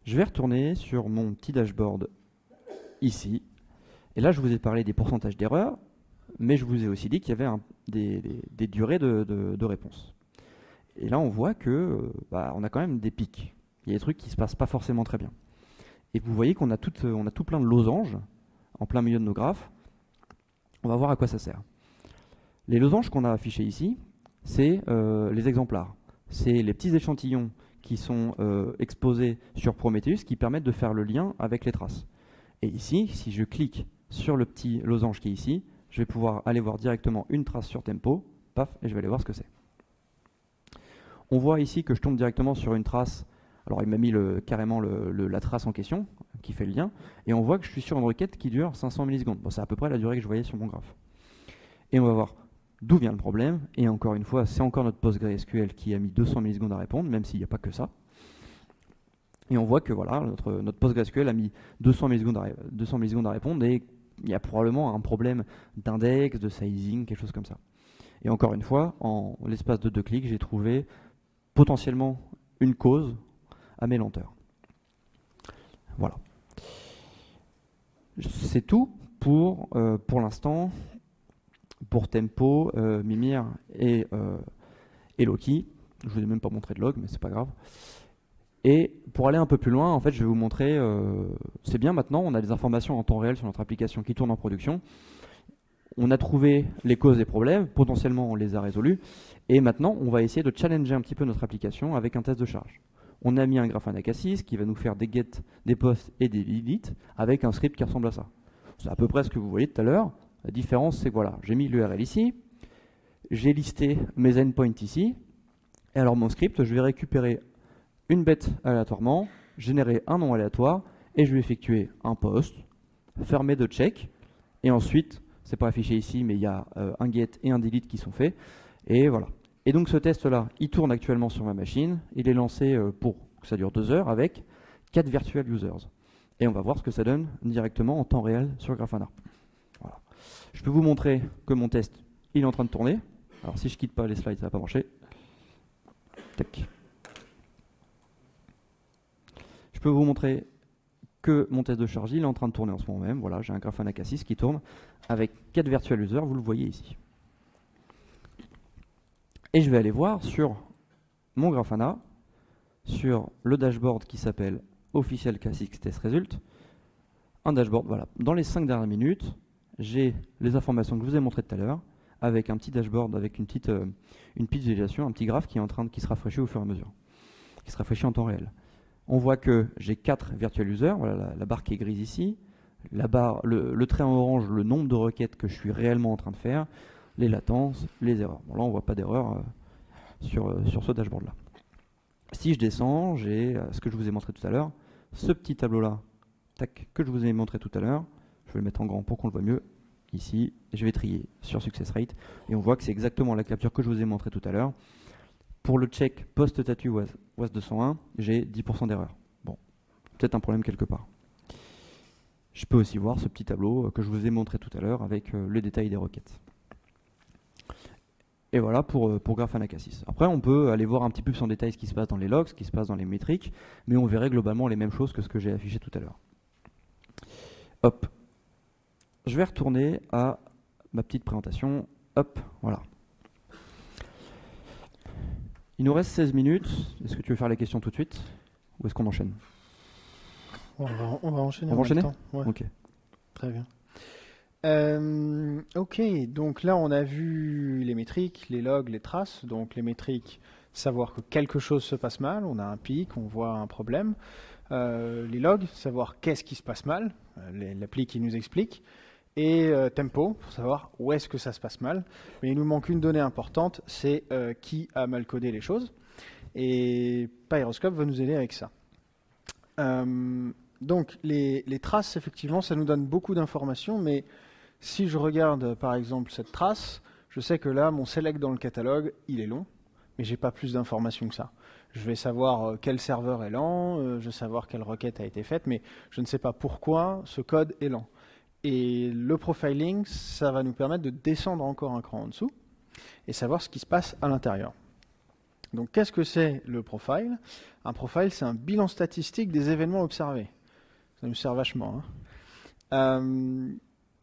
Je vais retourner sur mon petit dashboard ici. Et là, je vous ai parlé des pourcentages d'erreurs, mais je vous ai aussi dit qu'il y avait des durées de réponse. Et là, on voit que on a quand même des pics. Il y a des trucs qui ne se passent pas forcément très bien. Et vous voyez qu'on a tout plein de losanges en plein milieu de nos graphes. On va voir à quoi ça sert. Les losanges qu'on a affichés ici, c'est les exemplaires. C'est les petits échantillons qui sont exposés sur Prometheus qui permettent de faire le lien avec les traces. Et ici, si je clique sur le petit losange qui est ici, je vais pouvoir aller voir directement une trace sur Tempo, paf, et je vais aller voir ce que c'est. On voit ici que je tombe directement sur une trace. Alors il m'a mis carrément la trace en question, qui fait le lien, et on voit que je suis sur une requête qui dure 500 millisecondes. Bon, c'est à peu près la durée que je voyais sur mon graphe. Et on va voir d'où vient le problème, et encore une fois, c'est encore notre PostgreSQL qui a mis 200 millisecondes à répondre, même s'il n'y a pas que ça. Et on voit que voilà, notre PostgreSQL a mis 200 millisecondes à répondre, et il y a probablement un problème d'index, de sizing, quelque chose comme ça. Et encore une fois, en l'espace de 2 clics, j'ai trouvé potentiellement une cause à mes lenteurs. Voilà. C'est tout pour l'instant, pour Tempo, Mimir et Loki. Je ne vous ai même pas montré de log, mais c'est pas grave. Et pour aller un peu plus loin, en fait, je vais vous montrer, c'est bien maintenant, on a des informations en temps réel sur notre application qui tourne en production. On a trouvé les causes des problèmes, potentiellement on les a résolus, et maintenant on va essayer de challenger un petit peu notre application avec un test de charge. On a mis un Grafana Cassis qui va nous faire des get, des posts et des delete avec un script qui ressemble à ça. C'est à peu près ce que vous voyez tout à l'heure. La différence, c'est que voilà, j'ai mis l'URL ici, j'ai listé mes endpoints ici, et alors mon script, je vais récupérer une bête aléatoirement, générer un nom aléatoire, et je vais effectuer un post, fermer de check, et ensuite, c'est pas affiché ici, mais il y a un get et un delete qui sont faits, et voilà. Et donc ce test-là, il tourne actuellement sur ma machine, il est lancé pour que ça dure 2 heures avec 4 virtual users. Et on va voir ce que ça donne directement en temps réel sur Grafana. Voilà. Je peux vous montrer que mon test, il est en train de tourner. Alors si je quitte pas les slides, ça va pas marcher. Tac. Je peux vous montrer que mon test de charge, il est en train de tourner en ce moment même. Voilà, j'ai un Grafana Cassis qui tourne avec 4 virtual users, vous le voyez ici. Et je vais aller voir sur mon Grafana, sur le dashboard qui s'appelle Official Cassis Test Result, un dashboard, voilà. Dans les 5 dernières minutes, j'ai les informations que je vous ai montrées tout à l'heure, avec un petit dashboard, avec une petite visualisation, un petit graphe qui se rafraîchit au fur et à mesure, qui se rafraîchit en temps réel. On voit que j'ai 4 virtual users, voilà la barre qui est grise ici, la barre, le trait en orange, le nombre de requêtes que je suis réellement en train de faire, les latences, les erreurs. Bon, là, on ne voit pas d'erreur sur ce dashboard-là. Si je descends, j'ai ce que je vous ai montré tout à l'heure, ce petit tableau-là, que je vous ai montré tout à l'heure. Je vais le mettre en grand pour qu'on le voit mieux. Ici, je vais trier sur Success Rate, et on voit que c'est exactement la capture que je vous ai montré tout à l'heure. Pour le check post-statut WAS 201, j'ai 10% d'erreur. Bon, peut-être un problème quelque part. Je peux aussi voir ce petit tableau que je vous ai montré tout à l'heure avec le détail des requêtes. Et voilà pour Grafana Cassis. Après, on peut aller voir un petit peu plus en détail ce qui se passe dans les logs, ce qui se passe dans les métriques, mais on verrait globalement les mêmes choses que ce que j'ai affiché tout à l'heure. Hop. Je vais retourner à ma petite présentation. Hop, voilà. Il nous reste 16 minutes. Est-ce que tu veux faire les questions tout de suite? Ou est-ce qu'on enchaîne? On va enchaîner. On va enchaîner? Ouais. Ok. Très bien. Ok, donc là on a vu les métriques, les logs, les traces. Donc les métriques, savoir que quelque chose se passe mal, on a un pic, on voit un problème. Les logs, savoir qu'est-ce qui se passe mal, l'appli qui nous explique. Et tempo, pour savoir où est-ce que ça se passe mal. Mais il nous manque une donnée importante, c'est qui a mal codé les choses. Et Pyroscope va nous aider avec ça. Donc les traces, effectivement, ça nous donne beaucoup d'informations, mais si je regarde par exemple cette trace, je sais que là, mon select dans le catalogue, il est long, mais j'ai pas plus d'informations que ça. Je vais savoir quel serveur est lent, je vais savoir quelle requête a été faite, mais je ne sais pas pourquoi ce code est lent. Et le profiling, ça va nous permettre de descendre encore un cran en dessous et savoir ce qui se passe à l'intérieur. Donc qu'est-ce que c'est le profile? Un profile, c'est un bilan statistique des événements observés. Ça nous sert vachement.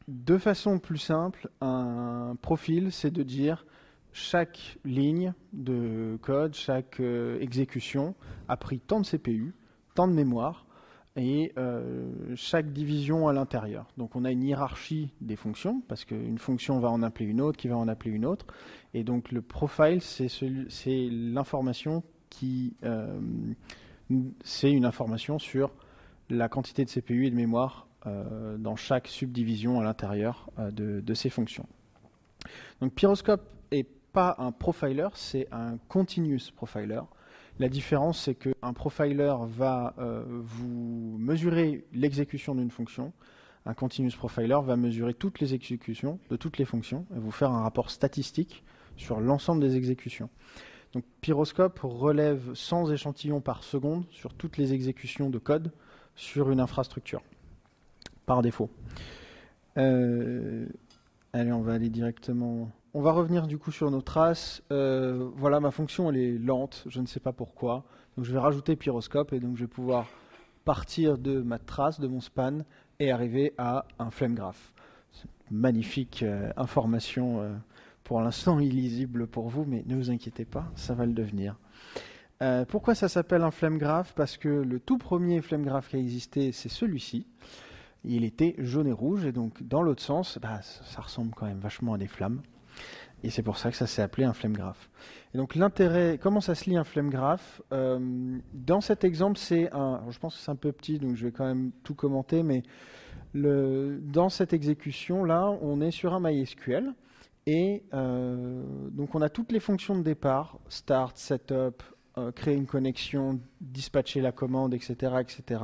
De façon plus simple, un profil, c'est de dire chaque ligne de code, chaque exécution a pris tant de CPU, tant de mémoire, et chaque division à l'intérieur. Donc on a une hiérarchie des fonctions, parce qu'une fonction va en appeler une autre, qui va en appeler une autre. Et donc le profile, c'est l'information qui... c'est une information sur la quantité de CPU et de mémoire dans chaque subdivision à l'intérieur de ces fonctions. Donc Pyroscope n'est pas un profiler, c'est un continuous profiler. La différence, c'est qu'un profiler va vous mesurer l'exécution d'une fonction. Un continuous profiler va mesurer toutes les exécutions de toutes les fonctions et vous faire un rapport statistique sur l'ensemble des exécutions. Donc Pyroscope relève 100 échantillons par seconde sur toutes les exécutions de code sur une infrastructure, par défaut. Allez, on va aller directement On va revenir du coup sur nos traces. Voilà, ma fonction elle est lente, je ne sais pas pourquoi. Donc je vais rajouter Pyroscope et donc je vais pouvoir partir de ma trace, de mon span et arriver à un flame graph. Magnifique information, pour l'instant illisible pour vous, mais ne vous inquiétez pas, ça va le devenir. Pourquoi ça s'appelle un flame graph? Parce que le tout premier flame graph qui a existé, c'est celui-ci. Il était jaune et rouge, et donc dans l'autre sens, ça ressemble quand même vachement à des flammes. Et c'est pour ça que ça s'est appelé un flame graph. Et donc l'intérêt, comment ça se lit un flame graph? Dans cet exemple, je pense que c'est un peu petit, donc je vais quand même tout commenter, mais dans cette exécution-là, on est sur un MySQL, et donc on a toutes les fonctions de départ, start, setup, créer une connexion, dispatcher la commande, etc., etc.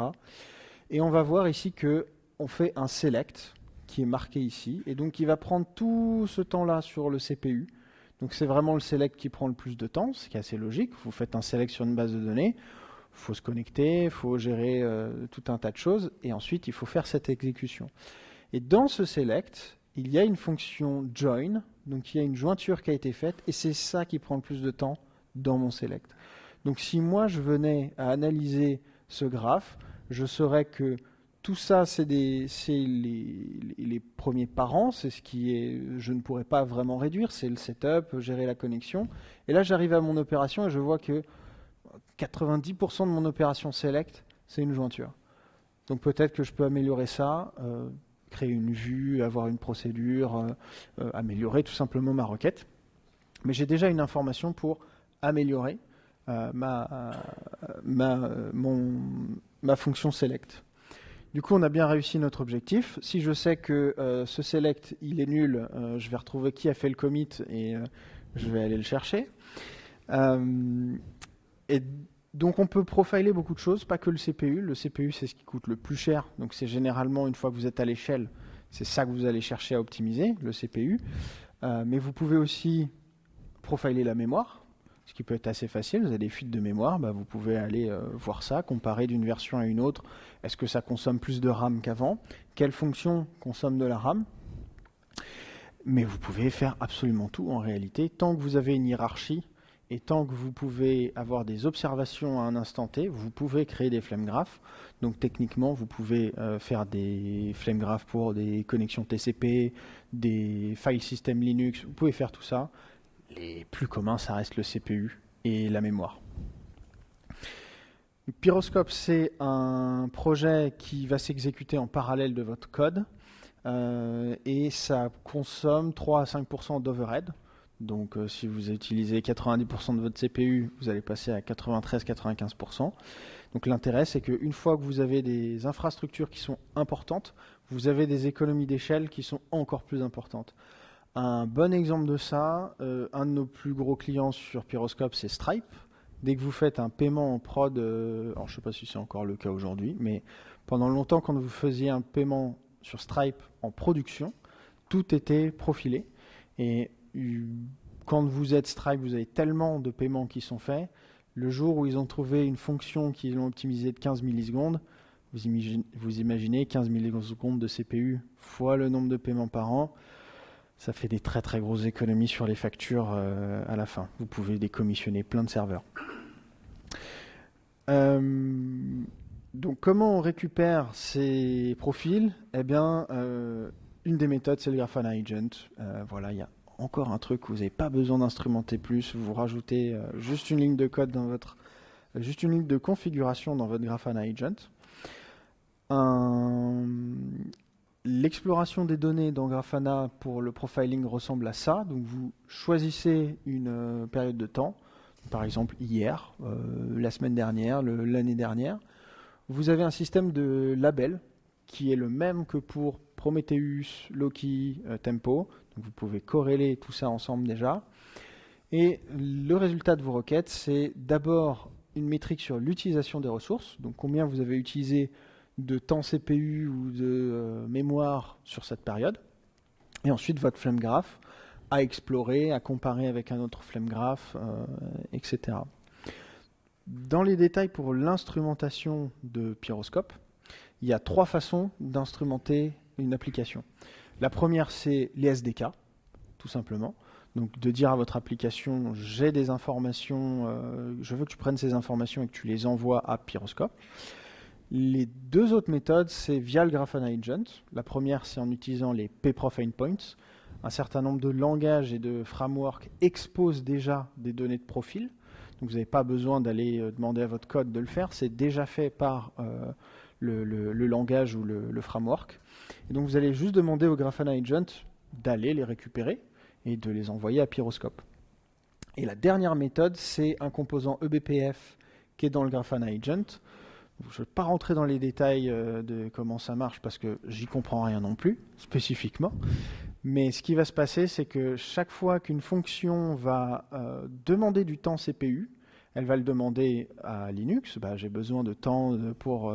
Et on va voir ici que on fait un select qui est marqué ici, et donc il va prendre tout ce temps-là sur le CPU. Donc c'est vraiment le select qui prend le plus de temps, ce qui est assez logique. Vous faites un select sur une base de données, il faut se connecter, il faut gérer tout un tas de choses, et ensuite il faut faire cette exécution. Et dans ce select, il y a une fonction join, donc il y a une jointure qui a été faite, et c'est ça qui prend le plus de temps dans mon select. Donc si moi je venais à analyser ce graphe, je saurais que tout ça, c'est les premiers parents, c'est ce je ne pourrais pas vraiment réduire, c'est le setup, gérer la connexion. Et là, j'arrive à mon opération et je vois que 90% de mon opération select, c'est une jointure. Donc peut-être que je peux améliorer ça, créer une vue, avoir une procédure, améliorer tout simplement ma requête. Mais j'ai déjà une information pour améliorer ma fonction select. Du coup, on a bien réussi notre objectif. Si je sais que ce select, il est nul, je vais retrouver qui a fait le commit et je vais aller le chercher. Et donc, on peut profiler beaucoup de choses, pas que le CPU. Le CPU, c'est ce qui coûte le plus cher. Donc, c'est généralement, une fois que vous êtes à l'échelle, c'est ça que vous allez chercher à optimiser, le CPU. Mais vous pouvez aussi profiler la mémoire, ce qui peut être assez facile. Vous avez des fuites de mémoire, vous pouvez aller voir ça, comparer d'une version à une autre. Est-ce que ça consomme plus de RAM qu'avant? Quelle fonction consomme de la RAM? Mais vous pouvez faire absolument tout en réalité, tant que vous avez une hiérarchie et tant que vous pouvez avoir des observations à un instant T, vous pouvez créer des flame graphs. Donc techniquement, vous pouvez faire des flame graphs pour des connexions TCP, des file system Linux, vous pouvez faire tout ça. Les plus communs, ça reste le CPU et la mémoire. Pyroscope, c'est un projet qui va s'exécuter en parallèle de votre code et ça consomme 3 à 5% d'overhead. Donc si vous utilisez 90% de votre CPU, vous allez passer à 93-95%. Donc l'intérêt, c'est qu'une fois que vous avez des infrastructures qui sont importantes, vous avez des économies d'échelle qui sont encore plus importantes. Un bon exemple de ça, un de nos plus gros clients sur Pyroscope, c'est Stripe. Dès que vous faites un paiement en prod, alors je ne sais pas si c'est encore le cas aujourd'hui, mais pendant longtemps, quand vous faisiez un paiement sur Stripe en production, tout était profilé. Et quand vous êtes Stripe, vous avez tellement de paiements qui sont faits. Le jour où ils ont trouvé une fonction qu'ils ont optimisée de 15 millisecondes, vous imaginez 15 millisecondes de CPU fois le nombre de paiements par an. Ça fait des très très grosses économies sur les factures à la fin. Vous pouvez décommissionner plein de serveurs. Donc comment on récupère ces profils? Eh bien, une des méthodes, c'est le Grafana Agent. Voilà, il y a encore un truc où vous n'avez pas besoin d'instrumenter plus. Vous rajoutez juste une ligne de code dans juste une ligne de configuration dans votre Grafana Agent. L'exploration des données dans Grafana pour le profiling ressemble à ça. Donc vous choisissez une période de temps, par exemple hier, la semaine dernière, l'année dernière. Vous avez un système de labels qui est le même que pour Prometheus, Loki, Tempo. Donc vous pouvez corréler tout ça ensemble déjà. Et le résultat de vos requêtes, c'est d'abord une métrique sur l'utilisation des ressources, donc combien vous avez utilisé de temps CPU ou de mémoire sur cette période. Et ensuite, votre flame graph à explorer, à comparer avec un autre flame graph, etc. Dans les détails pour l'instrumentation de Pyroscope, il y a 3 façons d'instrumenter une application. La première, c'est les SDK, tout simplement. Donc de dire à votre application, j'ai des informations, je veux que tu prennes ces informations et que tu les envoies à Pyroscope. Les deux autres méthodes, c'est via le Grafana Agent. La première, c'est en utilisant les pprof endpoints. Un certain nombre de langages et de frameworks exposent déjà des données de profil. Donc vous n'avez pas besoin d'aller demander à votre code de le faire. C'est déjà fait par le langage ou le framework. Et donc vous allez juste demander au Grafana Agent d'aller les récupérer et de les envoyer à Pyroscope. Et la dernière méthode, c'est un composant eBPF qui est dans le Grafana Agent. Je ne vais pas rentrer dans les détails de comment ça marche parce que j'y comprends rien non plus, spécifiquement. Mais ce qui va se passer, c'est que chaque fois qu'une fonction va demander du temps CPU, elle va le demander à Linux. J'ai besoin de temps pour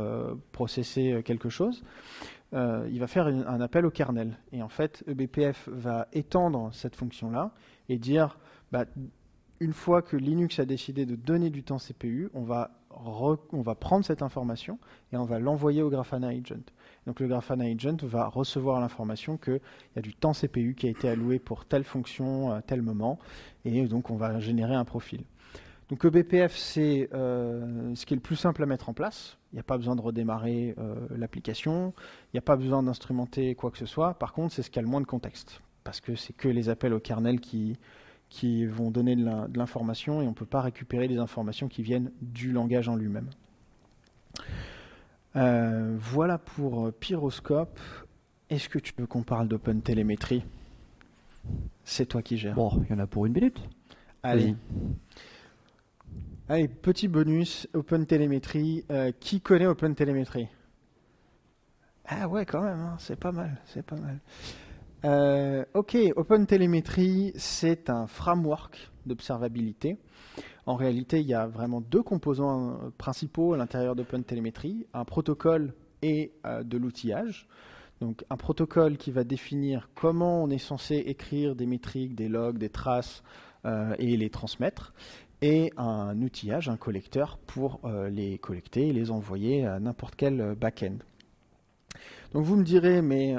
processer quelque chose. Il va faire un appel au kernel. Et en fait, eBPF va étendre cette fonction-là et dire, une fois que Linux a décidé de donner du temps CPU, on va prendre cette information et on va l'envoyer au Grafana Agent. Donc le Grafana Agent va recevoir l'information qu'il y a du temps CPU qui a été alloué pour telle fonction à tel moment, et donc on va générer un profil. Donc eBPF, c'est ce qui est le plus simple à mettre en place. Il n'y a pas besoin de redémarrer l'application, il n'y a pas besoin d'instrumenter quoi que ce soit. Par contre, c'est ce qui a le moins de contexte, parce que c'est que les appels au kernel qui vont donner de l'information et on ne peut pas récupérer des informations qui viennent du langage en lui-même. Voilà pour Pyroscope. Est-ce que tu veux qu'on parle d'OpenTelemetry? C'est toi qui gères. Bon, il y en a pour une minute. Allez. Allez, petit bonus, OpenTelemetry. Qui connaît OpenTelemetry? Ah ouais, quand même, hein, c'est pas mal, c'est pas mal. Ok, OpenTelemetry, c'est un framework d'observabilité. En réalité, il y a vraiment deux composants principaux à l'intérieur d'OpenTelemetry, un protocole et de l'outillage. Donc un protocole qui va définir comment on est censé écrire des métriques, des logs, des traces et les transmettre, et un outillage, un collecteur pour les collecter et les envoyer à n'importe quel back-end. Donc vous me direz, mais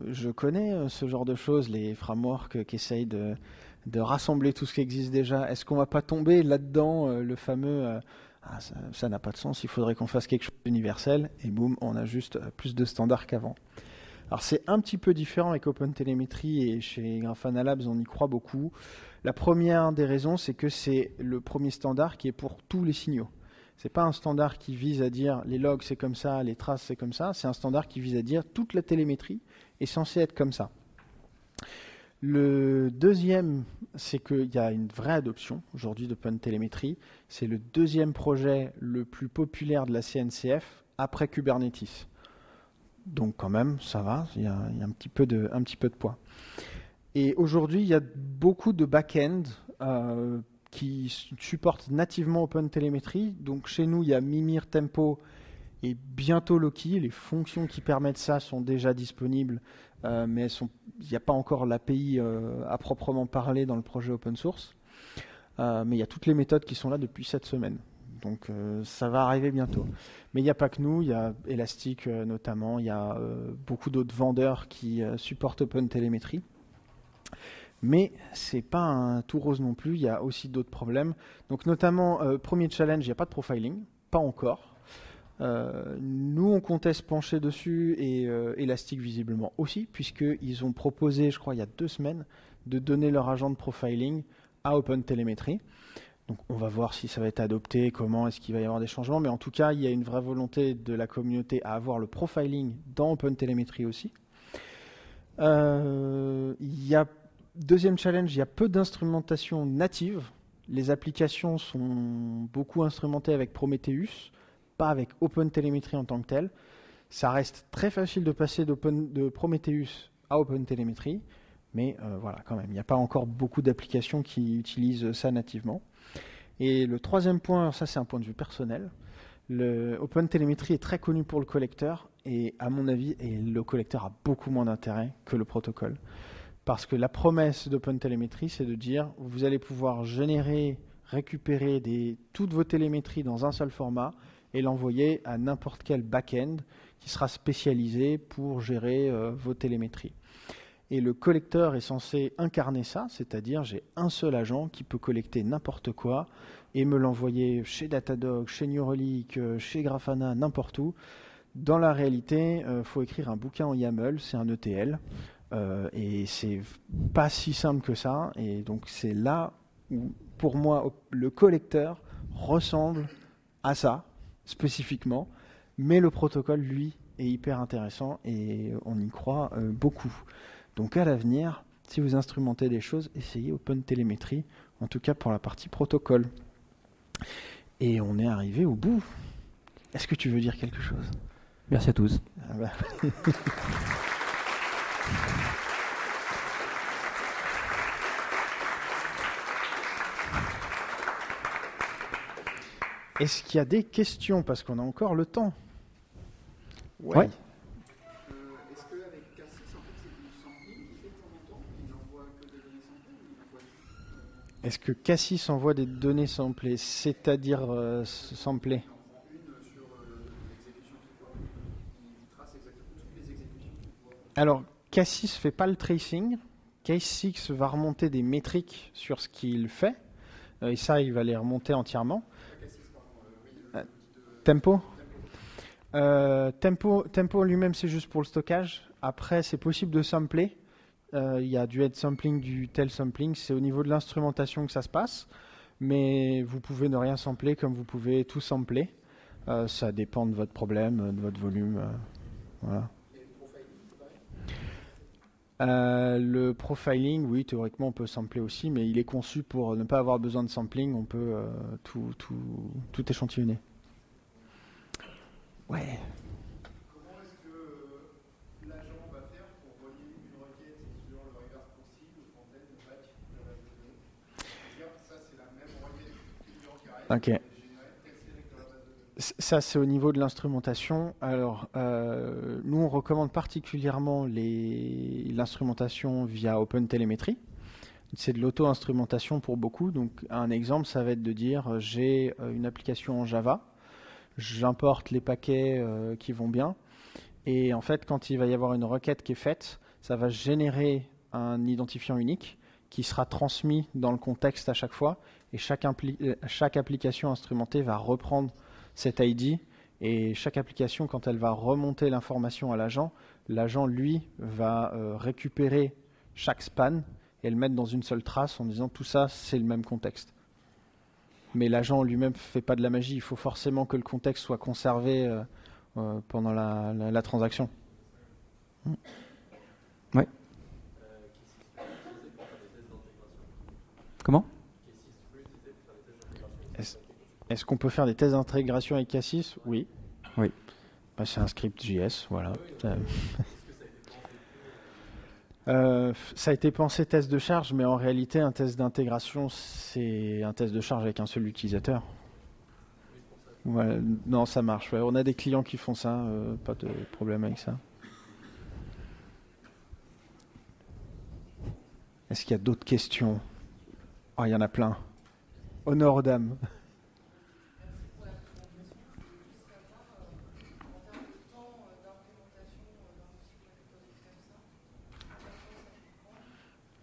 je connais ce genre de choses, les frameworks qui essayent de rassembler tout ce qui existe déjà. Est-ce qu'on ne va pas tomber là-dedans, le fameux ça n'a pas de sens, il faudrait qu'on fasse quelque chose d'universel, et boum, on a juste plus de standards qu'avant. Alors c'est un petit peu différent avec OpenTelemetry, et chez Grafana Labs on y croit beaucoup. La première des raisons, c'est que c'est le premier standard qui est pour tous les signaux. Ce n'est pas un standard qui vise à dire les logs c'est comme ça, les traces c'est comme ça, c'est un standard qui vise à dire toute la télémétrie est censée être comme ça. Le deuxième, c'est qu'il y a une vraie adoption aujourd'hui d'OpenTelemetry. C'est le deuxième projet le plus populaire de la CNCF après Kubernetes. Donc quand même, ça va, il y a un petit peu de poids. Et aujourd'hui, il y a beaucoup de back-end qui supportent nativement OpenTelemetry. Donc chez nous, il y a Mimir, Tempo et bientôt Loki. Les fonctions qui permettent ça sont déjà disponibles, mais il n'y a pas encore l'API à proprement parler dans le projet open source. Mais il y a toutes les méthodes qui sont là depuis cette semaine. Donc ça va arriver bientôt. Mais il n'y a pas que nous, il y a Elastic notamment, il y a beaucoup d'autres vendeurs qui supportent OpenTelemetry. Mais c'est pas un tout rose non plus, il y a aussi d'autres problèmes. Donc notamment, premier challenge, il n'y a pas de profiling, pas encore. Nous, on comptait se pencher dessus, et Elastic visiblement aussi, puisqu'ils ont proposé, je crois, il y a 2 semaines, de donner leur agent de profiling à OpenTelemetry. Donc on va voir si ça va être adopté, comment, est-ce qu'il va y avoir des changements, mais en tout cas, il y a une vraie volonté de la communauté à avoir le profiling dans OpenTelemetry aussi. Il y a deuxième challenge, il y a peu d'instrumentation native. Les applications sont beaucoup instrumentées avec Prometheus, pas avec OpenTelemetry en tant que tel. Ça reste très facile de passer de Prometheus à OpenTelemetry, mais voilà, quand même, il n'y a pas encore beaucoup d'applications qui utilisent ça nativement. Et le troisième point, ça c'est un point de vue personnel, le OpenTelemetry est très connu pour le collecteur, et à mon avis, le collecteur a beaucoup moins d'intérêt que le protocole. Parce que la promesse d'OpenTelemetry, c'est de dire vous allez pouvoir générer, récupérer toutes vos télémétries dans un seul format et l'envoyer à n'importe quel back-end qui sera spécialisé pour gérer vos télémétries. Et le collecteur est censé incarner ça, c'est-à-dire j'ai un seul agent qui peut collecter n'importe quoi et me l'envoyer chez Datadog, chez New Relic, chez Grafana, n'importe où. Dans la réalité, il faut écrire un bouquin en YAML, c'est un ETL, et c'est pas si simple que ça. Et donc c'est là où, pour moi, le collecteur ressemble à ça, spécifiquement, mais le protocole, lui, est hyper intéressant et on y croit beaucoup. Donc à l'avenir, si vous instrumentez des choses, essayez OpenTelemetry, en tout cas pour la partie protocole. Et on est arrivé au bout. Est-ce que tu veux dire quelque chose ? Merci à tous. Ah bah. Est-ce qu'il y a des questions? Parce qu'on a encore le temps. Ouais. Est-ce qu'avec Cassis, en fait, c'est du sampling qui fait de temps en temps? Il n'envoie que des données samplées ou il envoie tout? Est-ce que Cassis envoie des données samplées, c'est-à-dire samplées? Il en prend une sur l'exécution qu'il voit. Il trace exactement toutes les exécutions qu'il voit. Alors, Cassis ne fait pas le tracing. Cassis va remonter des métriques sur ce qu'il fait. Et ça, il va les remonter entièrement. Tempo Tempo lui-même, c'est juste pour le stockage. Après, c'est possible de sampler. Il y a du head sampling, du tail sampling. C'est au niveau de l'instrumentation que ça se passe. Mais vous pouvez ne rien sampler comme vous pouvez tout sampler. Ça dépend de votre problème, de votre volume. Voilà. Le profiling, oui, théoriquement, on peut sampler aussi, mais il est conçu pour ne pas avoir besoin de sampling. On peut tout échantillonner. Ouais. Comment est-ce que l'agent va faire pour relier une requête sur le reverse proxy, le front-end, le back de la base de données? C'est-à-dire, ça, c'est la même requête client qui arrive. Ok. Ça, c'est au niveau de l'instrumentation. Alors, nous, on recommande particulièrement l'instrumentation via OpenTelemetry. C'est de l'auto-instrumentation pour beaucoup. Donc, un exemple, ça va être de dire j'ai une application en Java, j'importe les paquets qui vont bien. Et en fait, quand il va y avoir une requête qui est faite, ça va générer un identifiant unique qui sera transmis dans le contexte à chaque fois. Et chaque application instrumentée va reprendre cet ID. Et chaque application, quand elle va remonter l'information à l'agent, lui, va récupérer chaque span et le mettre dans une seule trace en disant tout ça, c'est le même contexte. Mais l'agent lui-même ne fait pas de la magie. Il faut forcément que le contexte soit conservé pendant la transaction. Ouais. Comment? Est-ce qu'on peut faire des tests d'intégration avec Cassis? Oui. Oui. Bah, c'est un script JS, voilà. Ça a été pensé test de charge, mais en réalité, un test d'intégration, c'est un test de charge avec un seul utilisateur. Ouais, non, ça marche. Ouais. On a des clients qui font ça, pas de problème avec ça. Est-ce qu'il y a d'autres questions? Ah, il y en a plein. Honneur aux dames.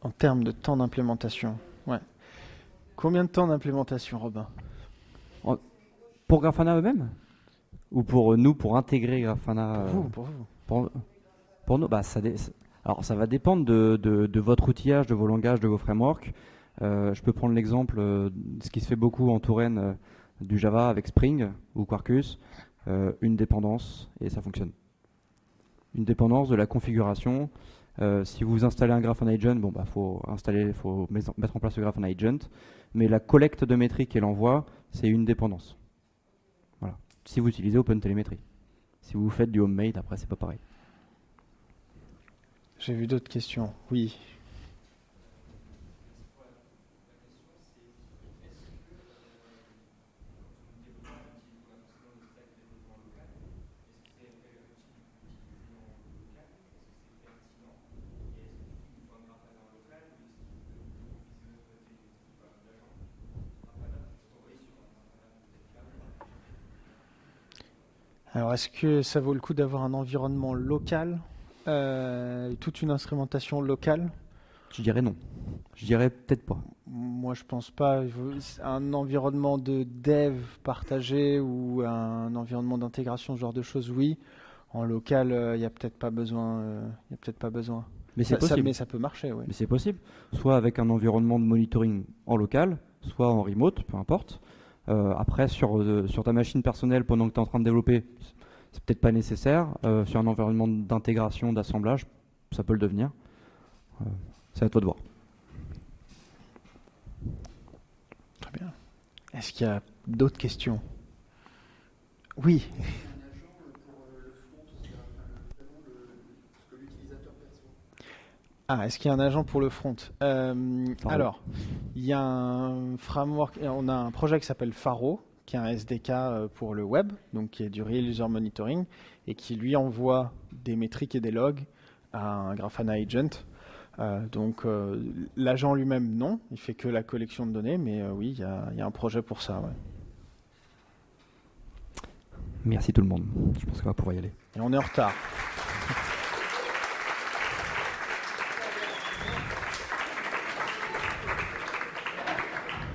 En termes de temps d'implémentation, ouais. Combien de temps d'implémentation, Robin? Pour Grafana eux-mêmes? Ou pour nous, pour intégrer Grafana? Pour vous. Pour nous, bah, alors ça va dependre de votre outillage, de vos langages, de vos frameworks. Je peux prendre l'exemple de ce qui se fait beaucoup en Touraine du Java avec Spring ou Quarkus. Une dépendance et ça fonctionne. Une dépendance de la configuration. Si vous installez un Grafana Agent, bon, bah, faut mettre en place le Grafana Agent. Mais la collecte de métriques et l'envoi, c'est une dépendance. Voilà. Si vous utilisez OpenTelemetry. Si vous faites du homemade, après, c'est pas pareil. J'ai vu d'autres questions. Oui. Alors, est-ce que ça vaut le coup d'avoir un environnement local? Toute une instrumentation locale? Je dirais non. Je dirais peut-être pas. Moi, je pense pas. Un environnement de dev partagé ou un environnement d'intégration, ce genre de choses, oui. En local, il n'y a peut-être pas besoin. Il y a peut-être pas besoin. Mais c'est possible. Mais ça peut marcher, oui. Mais c'est possible. Soit avec un environnement de monitoring en local, soit en remote, peu importe. Après, sur ta machine personnelle, pendant que tu es en train de développer, c'est peut-être pas nécessaire. Sur un environnement d'intégration, d'assemblage, ça peut le devenir. C'est à toi de voir. Très bien. Est-ce qu'il y a d'autres questions? Oui. Ah, est-ce qu'il y a un agent pour le front? Alors, il y a un framework, on a un projet qui s'appelle Faro, qui est un SDK pour le web, donc qui est du Real User Monitoring, et qui lui envoie des métriques et des logs à un Grafana Agent. Donc l'agent lui-même, non, il fait que la collection de données, mais oui, il y a un projet pour ça. Ouais. Merci tout le monde, je pense qu'on va pouvoir y aller. Et on est en retard.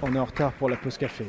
On est en retard pour la pause café.